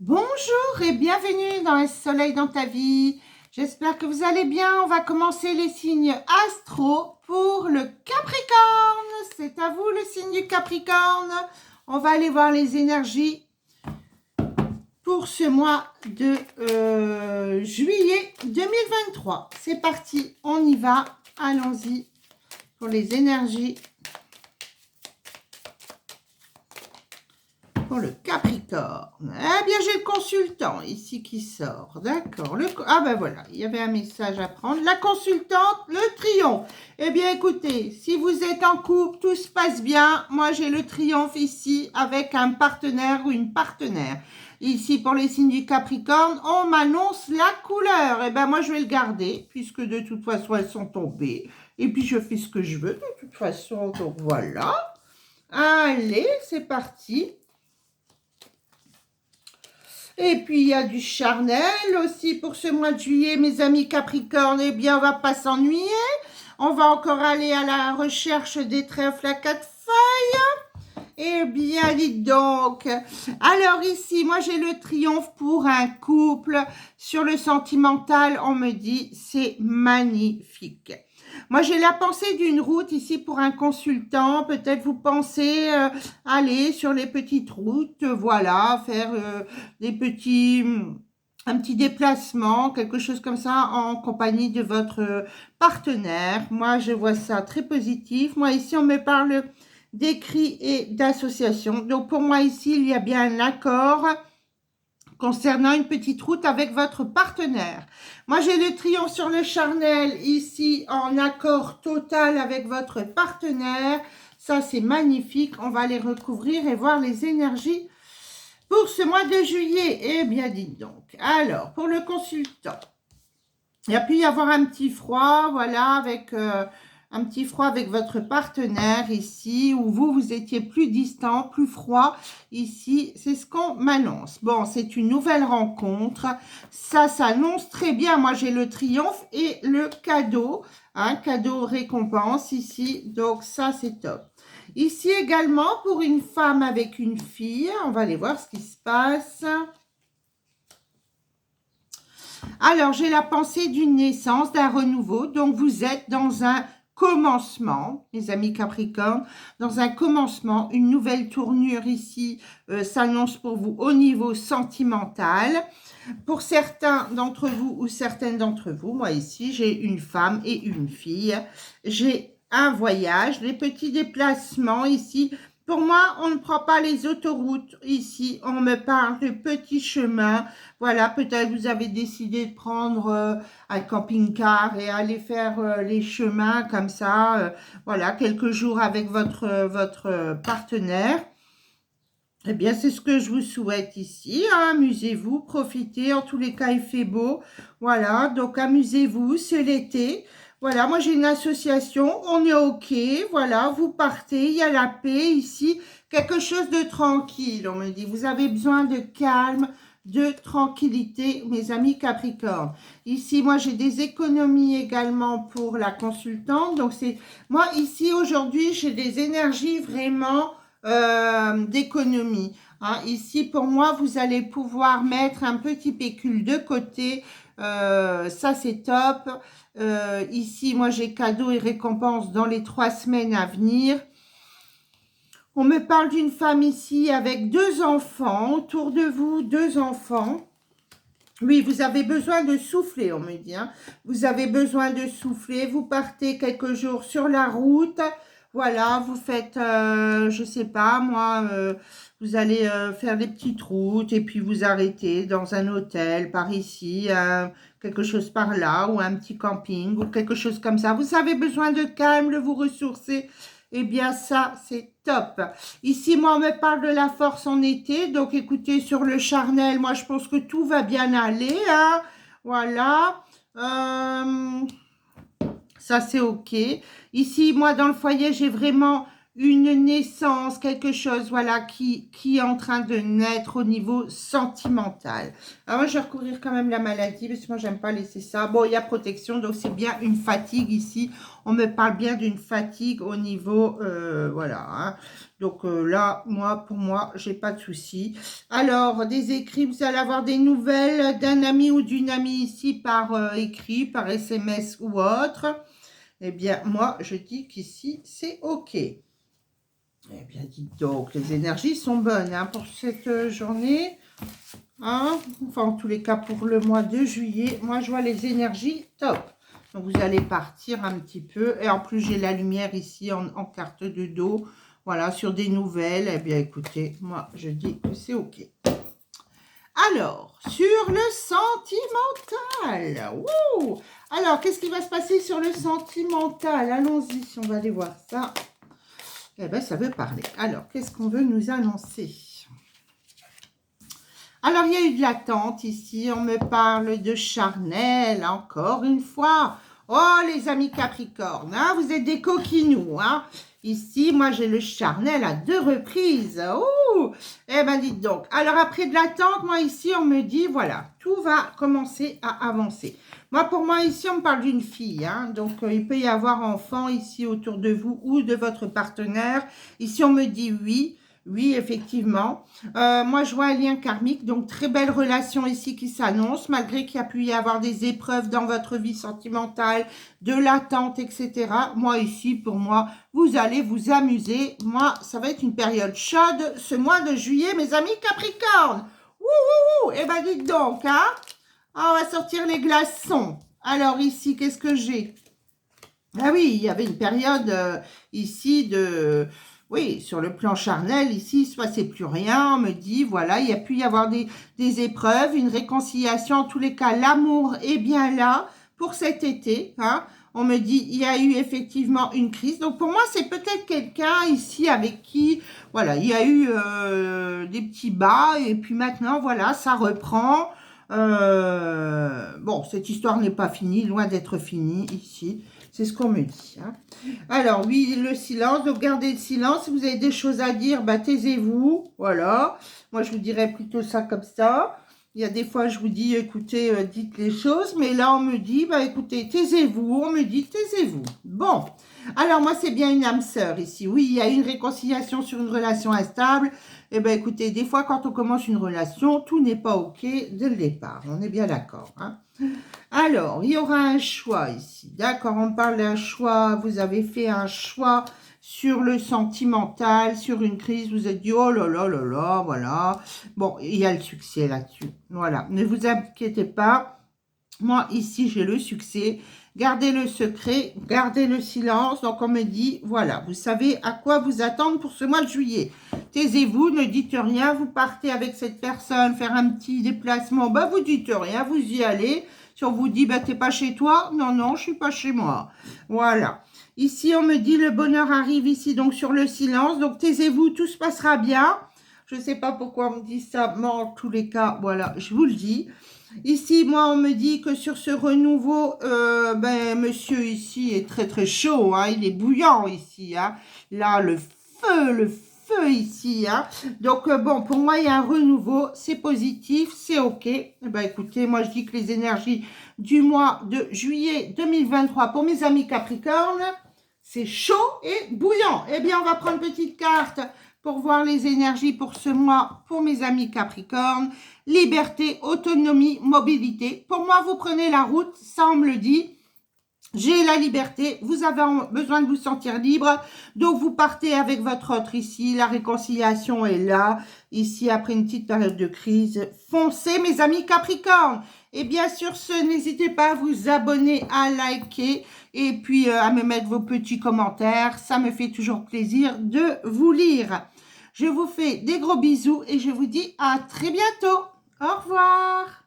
Bonjour et bienvenue dans le soleil dans ta vie. J'espère que vous allez bien. On va commencer les signes astro pour le Capricorne. C'est à vous le signe du Capricorne. On va aller voir les énergies pour ce mois de juillet 2023. C'est parti, on y va. Allons-y pour les énergies pour le Capricorne. Eh bien, j'ai le consultant ici qui sort. D'accord. Ah ben voilà, il y avait un message à prendre. La consultante, le triomphe. Eh bien, écoutez, si vous êtes en couple, tout se passe bien. Moi, j'ai le triomphe ici avec un partenaire ou une partenaire. Ici, pour les signes du Capricorne, on m'annonce la couleur. Eh bien, moi, je vais le garder, puisque de toute façon, elles sont tombées. Et puis, je fais ce que je veux, de toute façon. Donc, voilà. Allez, c'est parti. Et puis, il y a du charnel aussi pour ce mois de juillet, mes amis Capricorne. Eh bien, on va pas s'ennuyer. On va encore aller à la recherche des trèfles à quatre feuilles. Eh bien, dites donc. Alors ici, moi, j'ai le triomphe pour un couple. Sur le sentimental, on me dit, c'est magnifique. Moi, j'ai la pensée d'une route ici pour un consultant. Peut-être vous pensez aller sur les petites routes, voilà, faire des un petit déplacement, quelque chose comme ça, en compagnie de votre partenaire. Moi, je vois ça très positif. Moi, ici, on me parle d'écrit et d'association. Donc, pour moi, ici, il y a bien un accord concernant une petite route avec votre partenaire. Moi, j'ai le triomphe sur le charnel ici en accord total avec votre partenaire. Ça, c'est magnifique. On va les recouvrir et voir les énergies pour ce mois de juillet. Eh bien, dites donc. Alors, pour le consultant, il y a pu y avoir un petit froid, voilà, avec un petit froid avec votre partenaire ici, où vous étiez plus distant, plus froid. Ici, c'est ce qu'on m'annonce. Bon, c'est une nouvelle rencontre. Ça s'annonce très bien. Moi, j'ai le triomphe et le cadeau. Un cadeau récompense ici. Donc, ça, c'est top. Ici également, pour une femme avec une fille, on va aller voir ce qui se passe. Alors, j'ai la pensée d'une naissance, d'un renouveau. Donc, vous êtes dans un commencement, les amis Capricorne, dans un commencement, une nouvelle tournure ici s'annonce pour vous au niveau sentimental. Pour certains d'entre vous ou certaines d'entre vous, moi ici, j'ai une femme et une fille. J'ai un voyage, des petits déplacements ici. Pour moi, on ne prend pas les autoroutes ici. On me parle de petits chemins. Voilà, peut-être vous avez décidé de prendre un camping-car et aller faire les chemins comme ça. Voilà, quelques jours avec votre partenaire. Eh bien, c'est ce que je vous souhaite ici, hein. Amusez-vous, profitez. En tous les cas, il fait beau. Voilà, donc amusez-vous, c'est l'été. Voilà, moi j'ai une association, on est OK. Voilà, vous partez, il y a la paix ici. Quelque chose de tranquille, on me dit. Vous avez besoin de calme, de tranquillité, mes amis Capricorne. Ici, moi j'ai des économies également pour la consultante. Donc, c'est moi ici aujourd'hui, j'ai des énergies vraiment d'économie. Hein. Ici, pour moi, vous allez pouvoir mettre un petit pécule de côté. Ça, c'est top. Ici, moi, j'ai cadeaux et récompenses dans les 3 semaines à venir. On me parle d'une femme ici avec 2 enfants. Autour de vous, 2 enfants. Oui, vous avez besoin de souffler, on me dit. Hein. Vous avez besoin de souffler. Vous partez quelques jours sur la route. Voilà, vous faites, je sais pas, moi, vous allez faire des petites routes et puis vous arrêtez dans un hôtel par ici, quelque chose par là, ou un petit camping, ou quelque chose comme ça. Vous avez besoin de calme, de vous ressourcer. Eh bien, ça, c'est top. Ici, moi, on me parle de la force en été. Donc, écoutez, sur le charnel, moi, je pense que tout va bien aller. Hein. Voilà. Ça, c'est OK. Ici, moi, dans le foyer, j'ai vraiment une naissance, quelque chose, voilà, qui est en train de naître au niveau sentimental. Alors moi, je vais recourir quand même la maladie, parce que moi, j'aime pas laisser ça. Bon, il y a protection, donc c'est bien une fatigue ici. On me parle bien d'une fatigue au niveau, voilà, hein. Donc là, pour moi, j'ai pas de souci. Alors, des écrits, vous allez avoir des nouvelles d'un ami ou d'une amie ici par écrit, par SMS ou autre. Eh bien, moi, je dis qu'ici, c'est OK. Eh bien, dites donc, les énergies sont bonnes hein, pour cette journée. Hein, enfin, en tous les cas, pour le mois de juillet, moi, je vois les énergies top. Donc, vous allez partir un petit peu. Et en plus, j'ai la lumière ici en carte de dos. Voilà, sur des nouvelles. Eh bien, écoutez, moi, je dis que c'est OK. Alors, sur le sentimental. Wouh! Alors, qu'est-ce qui va se passer sur le sentimental? Allons-y, on va aller voir ça. Eh bien, ça veut parler. Alors, qu'est-ce qu'on veut nous annoncer? Alors, il y a eu de l'attente ici. On me parle de charnel, encore une fois. Oh, les amis Capricorne, hein, vous êtes des coquinous, hein. Ici, moi, j'ai le charnel à 2 reprises. Ouh! Eh bien, dites donc. Alors, après de l'attente, moi, ici, on me dit, voilà, tout va commencer à avancer. Moi, pour moi, ici, on me parle d'une fille. Hein, donc, il peut y avoir enfant ici autour de vous ou de votre partenaire. Ici, on me dit oui. Oui, effectivement. Moi, je vois un lien karmique, donc très belle relation ici qui s'annonce, malgré qu'il y a pu y avoir des épreuves dans votre vie sentimentale, de l'attente, etc. Moi, ici, pour moi, vous allez vous amuser. Moi, ça va être une période chaude, ce mois de juillet, mes amis Capricorne. Ouh, eh ben, dites donc, hein. Ah, on va sortir les glaçons. Alors, ici, qu'est-ce que j'ai? Ah oui, il y avait une période ici de... Oui, sur le plan charnel, ici, il ne se passait plus rien. On me dit, voilà, il y a pu y avoir des épreuves, une réconciliation. En tous les cas, l'amour est bien là pour cet été. Hein. On me dit, il y a eu effectivement une crise. Donc, pour moi, c'est peut-être quelqu'un ici avec qui, voilà, il y a eu des petits bas. Et puis maintenant, voilà, ça reprend. Bon, cette histoire n'est pas finie, loin d'être finie ici. C'est ce qu'on me dit. Hein. Alors, oui, le silence. Donc, gardez le silence. Si vous avez des choses à dire, bah, taisez-vous. Voilà. Moi, je vous dirais plutôt ça comme ça. Il y a des fois, je vous dis, écoutez, dites les choses. Mais là, on me dit, bah, écoutez, taisez-vous. On me dit, taisez-vous. Bon. Alors, moi, c'est bien une âme sœur ici. Oui, il y a une réconciliation sur une relation instable. Eh bien, écoutez, des fois, quand on commence une relation, tout n'est pas OK dès le départ. On est bien d'accord. Hein. Alors, il y aura un choix ici. D'accord, on parle d'un choix. Vous avez fait un choix sur le sentimental, sur une crise. Vous êtes dit, oh là là là là, voilà. Bon, il y a le succès là-dessus. Voilà, ne vous inquiétez pas. Moi, ici, j'ai le succès. Gardez le secret, gardez le silence. Donc, on me dit, voilà, vous savez à quoi vous attendre pour ce mois de juillet. Taisez-vous, ne dites rien. Vous partez avec cette personne, faire un petit déplacement. Bah, vous dites rien, vous y allez. Si on vous dit, bah, t'es pas chez toi. Non, non, je suis pas chez moi. Voilà. Ici, on me dit, le bonheur arrive ici, donc sur le silence. Donc, taisez-vous, tout se passera bien. Je ne sais pas pourquoi on me dit ça, mais en tous les cas, voilà, je vous le dis. Ici, moi, on me dit que sur ce renouveau, ben, monsieur ici est très, très chaud. Hein, il est bouillant ici. Hein. Là, le feu ici. Hein. Donc, bon, pour moi, il y a un renouveau. C'est positif, c'est OK. Eh ben, écoutez, moi, je dis que les énergies du mois de juillet 2023 pour mes amis Capricorne, c'est chaud et bouillant. Eh bien, on va prendre une petite carte pour voir les énergies pour ce mois pour mes amis Capricorne. Liberté, autonomie, mobilité. Pour moi, vous prenez la route, ça on me le dit. J'ai la liberté, vous avez besoin de vous sentir libre, donc vous partez avec votre autre ici, la réconciliation est là, ici après une petite période de crise, foncez mes amis Capricorne. Et bien sûr, n'hésitez pas à vous abonner, à liker et puis à me mettre vos petits commentaires, ça me fait toujours plaisir de vous lire. Je vous fais des gros bisous et je vous dis à très bientôt. Au revoir.